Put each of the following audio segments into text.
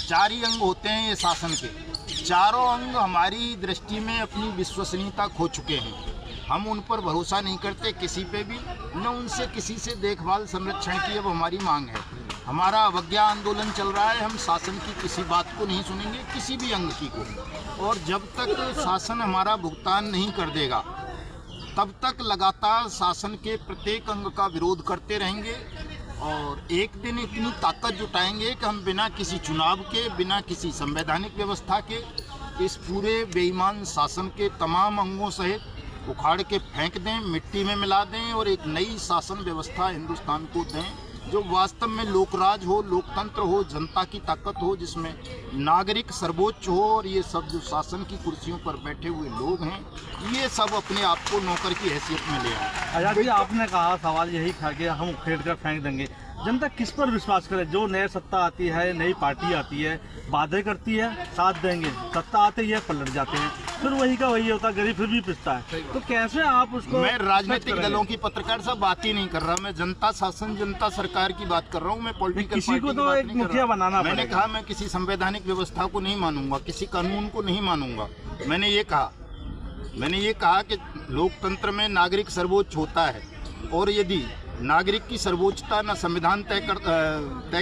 चार ही अंग होते हैं ये शासन के। चारों अंग हमारी दृष्टि में अपनी विश्वसनीयता खो चुके हैं। हम उन पर भरोसा नहीं करते किसी पे भी, न उनसे किसी से देखभाल संरक्षण की अब हमारी मांग है। हमारा अवज्ञा आंदोलन चल रहा है। हम शासन की किसी बात को नहीं सुनेंगे, किसी भी अंग की को। और जब तक शासन हमारा भुगतान नहीं कर देगा तब तक लगातार शासन के प्रत्येक अंग का विरोध करते रहेंगे। और एक दिन इतनी ताकत जुटाएंगे कि हम बिना किसी चुनाव के, बिना किसी संवैधानिक व्यवस्था के इस पूरे बेईमान शासन के तमाम अंगों सहित उखाड़ के फेंक दें, मिट्टी में मिला दें और एक नई शासन व्यवस्था हिंदुस्तान को दें जो वास्तव में लोकराज हो, लोकतंत्र हो, जनता की ताकत हो, जिसमें नागरिक सर्वोच्च हो और ये सब जो शासन की कुर्सियों पर बैठे हुए लोग हैं ये सब अपने आप को नौकर की हैसियत में ले आए। आजाद जी, आपने कहा सवाल यही था कि हम उखेड़ कर फेंक देंगे। जनता किस पर विश्वास करे? जो नई सत्ता आती है, नई पार्टी आती है, वादे करती है साथ देंगे, सत्ता आते ही पलट जाते हैं, फिर वही का वही होता है, गरीब फिर भी पिसता है। तो कैसे आप उसको? मैं राजनीतिक दलों की पत्रकार से बात ही नहीं कर रहा, मैं जनता शासन, जनता सरकार की बात कर रहा हूँ। मैं पॉलिटिकल किसी को तो एक मुखिया बनाना मैंने कहा मैं किसी संवैधानिक व्यवस्था को नहीं मानूंगा, किसी कानून को नहीं मानूंगा। मैंने ये कहा कि लोकतंत्र में नागरिक सर्वोच्च होता है और यदि नागरिक की सर्वोच्चता न संविधान तय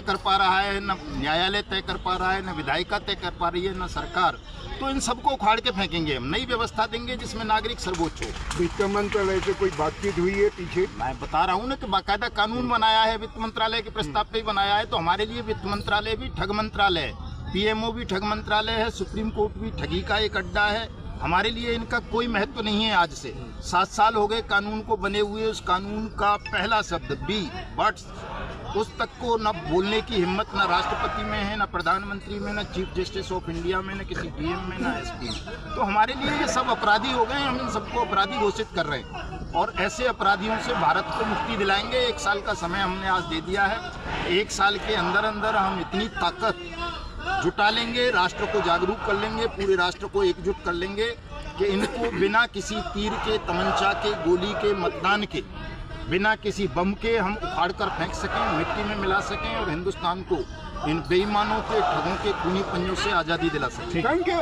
कर पा रहा है, न न्यायालय तय कर पा रहा है, न विधायिका तय कर पा रही है, न सरकार, तो इन सबको उखाड़ के फेंकेंगे। हम नई व्यवस्था देंगे जिसमें नागरिक सर्वोच्च हो। वित्त मंत्रालय से कोई बातचीत हुई है पीछे? मैं बता रहा हूँ ना कि बाकायदा कानून बनाया है, वित्त मंत्रालय के प्रस्ताव पे ही बनाया है। तो हमारे लिए वित्त मंत्रालय भी ठग मंत्रालय है, पीएमओ भी ठग मंत्रालय है, सुप्रीम कोर्ट भी ठगी का एक अड्डा है। हमारे लिए इनका कोई महत्व नहीं है। आज से 7 साल हो गए कानून को बने हुए। उस कानून का पहला शब्द बी बट्स उस तक को न बोलने की हिम्मत न राष्ट्रपति में है, न प्रधानमंत्री में, न चीफ जस्टिस ऑफ इंडिया में, न किसी डीएम में, न एसपी में। तो हमारे लिए ये सब अपराधी हो गए। हम इन सबको अपराधी घोषित कर रहे हैं और ऐसे अपराधियों से भारत को मुक्ति दिलाएंगे। 1 साल का समय हमने आज दे दिया है। 1 साल के अंदर अंदर हम इतनी ताकत जुटा लेंगे, राष्ट्र को जागरूक कर लेंगे, पूरे राष्ट्र को एकजुट कर लेंगे कि इनको बिना किसी तीर के, तमंचा के, गोली के, मतदान के, बिना किसी बम के हम उखाड़ कर फेंक सकें, मिट्टी में मिला सकें और हिंदुस्तान को इन बेईमानों के, ठगों के खूनी पंजों से आज़ादी दिला सकें। Thank you.